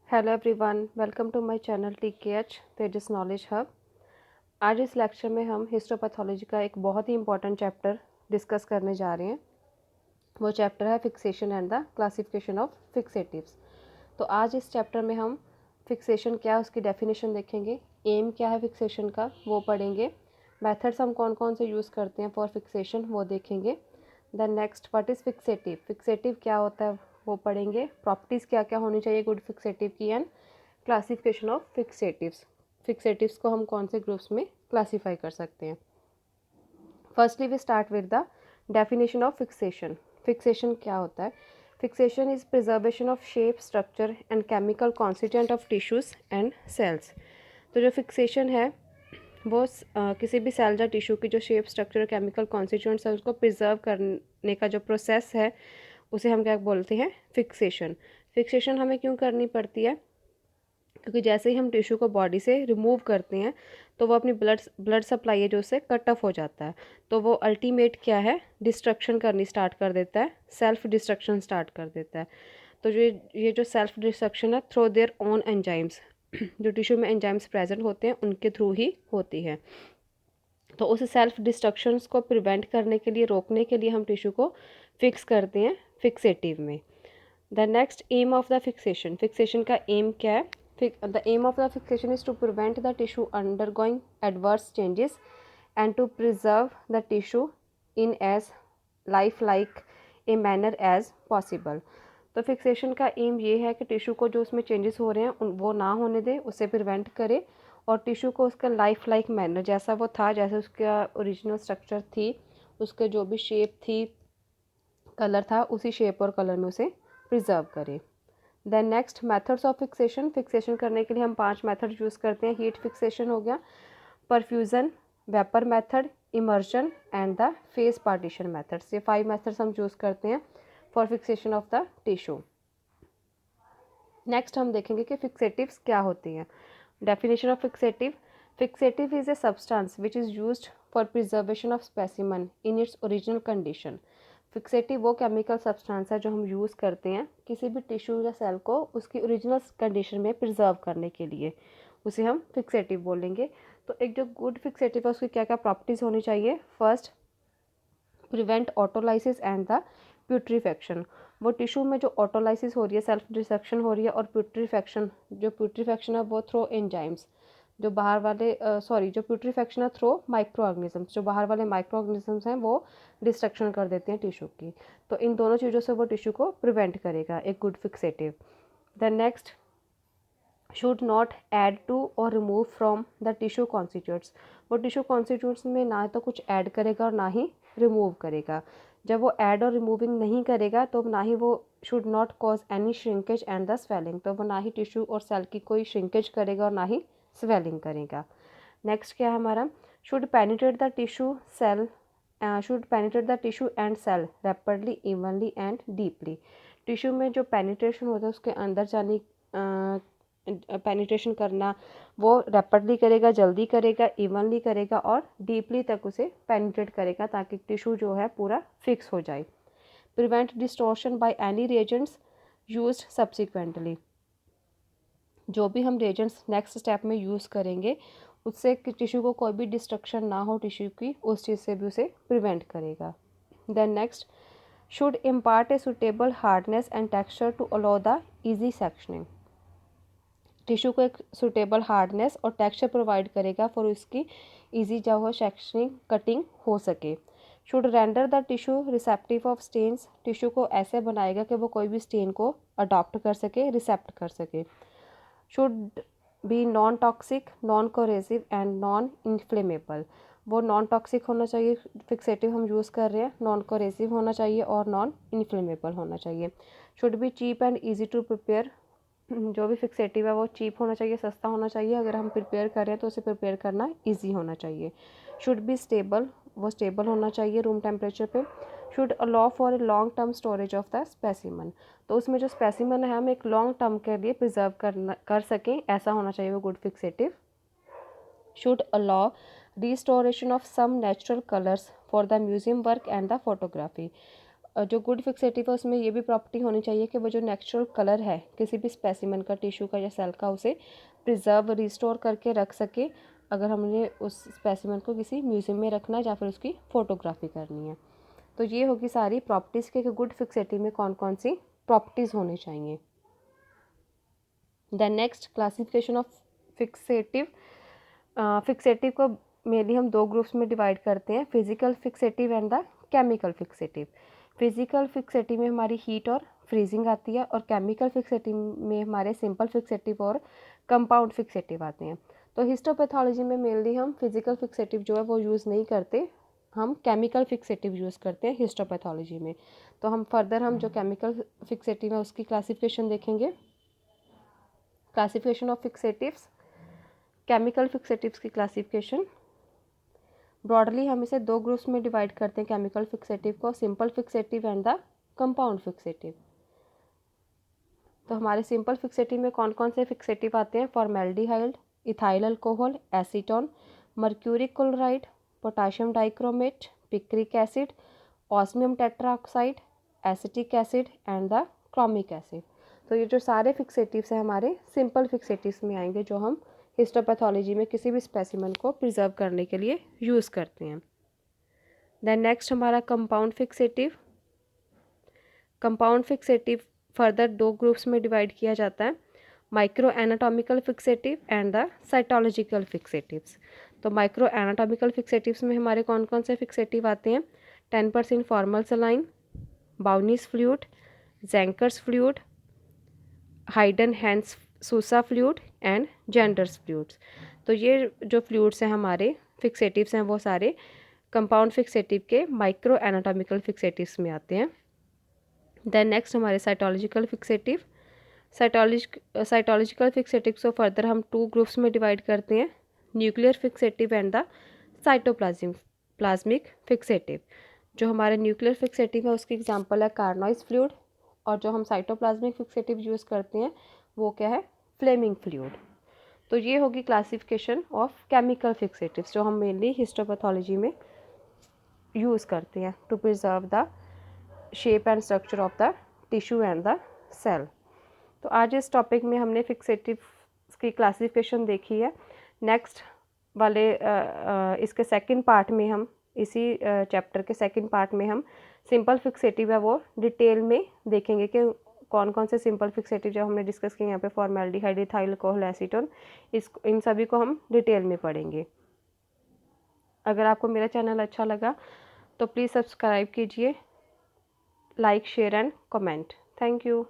Hello everyone, welcome to my channel TKH Tejas knowledge hub. आज इस lecture में हम हिस्टोपैथोलॉजी का एक बहुत ही इंपॉर्टेंट चैप्टर डिस्कस करने जा रहे हैं। वो चैप्टर है fixation and the classification of fixatives. तो आज इस चैप्टर में हम फिक्सेशन क्या है उसकी डेफिनेशन देखेंगे, एम क्या है फिक्सेशन का वो पढ़ेंगे, मेथड्स हम कौन कौन से यूज़ करते हैं फॉर फिक्सेशन वो देखेंगे। Then next what is fixative, fixative क्या होता है वो पढ़ेंगे, प्रॉपर्टीज़ क्या क्या होनी चाहिए गुड फिक्सेटिव की, and classification of fixatives, fixatives को हम कौन से ग्रुप्स में क्लासीफाई कर सकते हैं। Firstly we start with the definition of fixation. Fixation क्या होता है? Fixation is preservation of shape, structure and chemical constituent of tissues and cells. तो जो फिक्सेशन है वो किसी भी सेल या टिश्यू की जो शेप, स्ट्रक्चर और केमिकल कॉन्स्टिट्यूएंट्स है उसको प्रिजर्व करने का जो प्रोसेस है उसे हम क्या बोलते हैं? फिक्सेशन। फिक्सेशन हमें क्यों करनी पड़ती है? क्योंकि जैसे ही हम टिश्यू को बॉडी से रिमूव करते हैं तो वो अपनी ब्लड सप्लाई है जो उससे कट ऑफ हो जाता है, तो वो अल्टीमेट क्या है? डिस्ट्रक्शन करनी स्टार्ट कर देता है, सेल्फ डिस्ट्रक्शन स्टार्ट कर देता है। तो जो ये जो सेल्फ डिस्ट्रक्शन है थ्रू देयर ओन एंजाइम्स, जो टिश्यू में एंजाइम्स प्रेजेंट होते हैं उनके थ्रू ही होती है। तो उस सेल्फ डिस्ट्रक्शंस को प्रिवेंट करने के लिए, रोकने के लिए हम टिश्यू को फिक्स करते हैं फिक्सेटिव में। The next aim of the fixation, fixation का एम क्या है? The aim of the fixation is to prevent the tissue undergoing adverse changes and to preserve the tissue in as lifelike a manner as possible. तो fixation का M ये है कि tissue को जो उसमें चेंजेस हो रहे हैं वो ना होने दे, उससे प्रिवेंट करे और टिश्यू को उसका लाइफ लाइक मैनर जैसा वो था, जैसे उसका ओरिजिनल स्ट्रक्चर थी, उसके जो भी शेप थी, कलर था, उसी शेप और कलर में उसे प्रिजर्व करे। Then next methods of fixation, fixation करने के लिए हम 5 मेथड यूज़ करते हैं। हीट फिक्सेशन हो गया, perfusion, vapour method, immersion and the face partition methods. ये 5 मेथड्स हम यूज़ करते हैं for fixation of the tissue. Next हम देखेंगे कि फिक्सेटिव्स क्या होती हैं। Definition of fixative, fixative is a substance which is used for preservation of specimen in its original condition. Fixative वो केमिकल सब्सटेंस है जो हम यूज़ करते हैं किसी भी टिश्यू या सेल को उसकी ओरिजिनल कंडीशन में प्रिजर्व करने के लिए, उसे हम फिक्सेटिव बोलेंगे। तो एक जो गुड फिक्सेटिव है उसकी क्या क्या प्रॉपर्टीज़ होनी चाहिए? First, prevent autolysis and the putrefaction. वो टिश्यू में जो ऑटोलाइसिस हो रही है, सेल्फ डिस्ट्रक्शन हो रही है, और प्यूट्रीफेक्शन, जो प्यूट्रीफेक्शन है वो थ्रो एंजाइम्स, जो बाहर वाले जो प्यूट्रीफेक्शन है थ्रो माइक्रो ऑर्गेनिजम्स, जो बाहर वाले माइक्रो ऑर्गेनिजम्स हैं वो डिस्ट्रक्शन कर देते हैं टिश्यू की। तो इन दोनों चीज़ों से वो टिश्यू को प्रिवेंट करेगा एक good fixative. The next, should not add to और remove from the tissue constituents. वो टिश्यू कॉन्स्टिट्यूट्स में ना तो कुछ ऐड करेगा और ना ही रिमूव करेगा। जब वो ऐड और रिमूविंग नहीं करेगा तो ना ही वो should not cause any shrinkage and the swelling, तो वो ना ही टिश्यू और सेल की कोई श्रिंकेज करेगा और ना ही स्वेलिंग करेगा। नेक्स्ट क्या है हमारा? Should penetrate the tissue cell, should penetrate the tissue and cell rapidly, evenly and deeply. Tissue में जो पेनिट्रेशन होता है उसके अंदर जाने, पेनिट्रेशन करना वो रैपिडली करेगा, जल्दी करेगा, इवनली करेगा और डीपली तक उसे पेनिट्रेट करेगा ताकि टिश्यू जो है पूरा फिक्स हो जाए। Prevent distortion by any reagents used subsequently. जो भी हम रिएजेंट्स नेक्स्ट स्टेप में यूज़ करेंगे उससे टिश्यू को कोई भी डिस्ट्रक्शन ना हो टिश्यू की, उस चीज़ से भी उसे प्रिवेंट करेगा। Then next, should impart a suitable hardness and texture to allow the easy sectioning. Tissue को एक सुटेबल हार्डनेस और टेक्सचर प्रोवाइड करेगा फॉर उसकी ईजी जो हो सेक्शनिंग, कटिंग हो सके। Should render the tissue receptive of stains. Tissue को ऐसे बनाएगा कि वो कोई भी स्टेन को अडॉप्ट कर सके, रिसेप्ट कर सके। Should be non toxic, non coercive and non inflammable. वो नॉन टॉक्सिक होना चाहिए, फिक्सेटिव हम यूज़ कर रहे हैं, नॉन कोरेसिव होना चाहिए और नॉन इन्फ्लेमेबल होना चाहिए। Should be cheap and easy to prepare. जो भी फिक्सेटिव है वो चीप होना चाहिए, सस्ता होना चाहिए, अगर हम प्रिपेयर कर रहे हैं तो उसे प्रिपेयर करना इजी होना चाहिए। शुड बी स्टेबल, वो स्टेबल होना चाहिए रूम टेम्परेचर पे। Should allow for a long term storage of the specimen. तो उसमें जो स्पेसिमन है हम एक लॉन्ग टर्म के लिए प्रिजर्व कर सकें, ऐसा होना चाहिए वो good fixative. Should allow restoration of some natural colours for the museum work and the photography. जो गुड फिक्सेटिव है उसमें ये भी प्रॉपर्टी होनी चाहिए कि वो जो नेचुरल कलर है किसी भी स्पेसिमेन का, टिश्यू का या सेल का, उसे प्रिजर्व रिस्टोर करके रख सके अगर हमने उस स्पेसिमेन को किसी म्यूज़ियम में रखना है या फिर उसकी फ़ोटोग्राफी करनी है। तो ये होगी सारी प्रॉपर्टीज़ के कि गुड फिक्सेटिव में कौन कौन सी प्रॉपर्टीज़ होनी चाहिए। Then next classification of fixative. Fixative को मेनली हम दो ग्रुप्स में डिवाइड करते हैं, physical fixative and the chemical fixative. Physical fixative में हमारी हीट और फ्रीजिंग आती है और केमिकल फिक्सेटिव में हमारे सिंपल फिक्सेटिव और कंपाउंड फिक्सेटिव आते हैं। तो हिस्टोपैथोलॉजी में मेनली हम फिजिकल फिक्सेटिव जो है वो यूज़ नहीं करते, हम केमिकल फिक्सेटिव यूज़ करते हैं हिस्टोपैथोलॉजी में। तो हम जो केमिकल फिक्सेटिव है उसकी क्लासिफिकेशन देखेंगे। Classification of fixatives, chemical fixatives की क्लासिफिकेशन ब्रॉडली हम इसे दो ग्रुप्स में डिवाइड करते हैं केमिकल फिक्सेटिव को, simple fixative and the compound fixative. तो हमारे सिंपल फिक्सेटिव में कौन कौन से फिक्सेटिव आते हैं, formaldehyde, ethyl alcohol, acetone, mercuric chloride, potassium dichromate, picric acid, osmium tetroxide, acetic acid and the chromic acid. तो ये जो सारे फिक्सेटिव्स हैं हमारे सिंपल फिक्सेटिव्स में आएंगे जो हम हिस्टोपैथोलॉजी में किसी भी स्पेसिमेन को प्रिजर्व करने के लिए यूज़ करते हैं। देन नेक्स्ट हमारा compound fixative. Compound fixative further दो ग्रुप्स में डिवाइड किया जाता है, micro anatomical fixative and the cytological fixatives. तो माइक्रो एनाटॉमिकल फिक्सेटिव्स में हमारे कौन कौन से फिक्सेटिव आते हैं, 10% formal saline, Bouin's fluid, Zenker's fluid, Heidenhain's Susa fluid and genders fluids. तो ये जो फ्लूइड्स हैं हमारे फिक्सेटिव्स हैं वो सारे कंपाउंड फिक्सेटिव के माइक्रो एनाटॉमिकल फिक्सेटिव्स में आते हैं। देन नेक्स्ट हमारे साइटोलॉजिकल फिक्सेटिव। साइटोलॉजिकल फिक्सेटिव्स को फर्दर हम टू ग्रुप्स में डिवाइड करते हैं, nuclear fixative and the plasmic fixative. जो हमारे न्यूक्लियर फिक्सेटिव है उसकी एग्जांपल है कार्नोइज फ्लूइड, और जो हम साइटोप्लाज्मिक फिक्सेटिव यूज़ करते हैं वो क्या है, फ्लेमिंग फ्लूइड। तो ये होगी क्लासिफिकेशन ऑफ केमिकल फिक्सेटिव्स जो हम मेनली हिस्टोपैथोलॉजी में यूज़ करते हैं to preserve the shape and structure of the tissue and the cell. तो आज इस टॉपिक में हमने फिक्सेटिव की क्लासिफिकेशन देखी है। नेक्स्ट वाले इसके सेकंड पार्ट में हम इसी चैप्टर के सेकंड पार्ट में हम सिंपल फिक्सेटिव है वो डिटेल में देखेंगे कि कौन कौन से सिंपल फिक्सेटिव जो हमने डिस्कस किए यहाँ पे, फॉर्मेल्डिहाइड, इथाइल अल्कोहल, एसीटोन, इन सभी को हम डिटेल में पढ़ेंगे। अगर आपको मेरा चैनल अच्छा लगा तो प्लीज़ सब्सक्राइब कीजिए, like, share and comment. Thank you.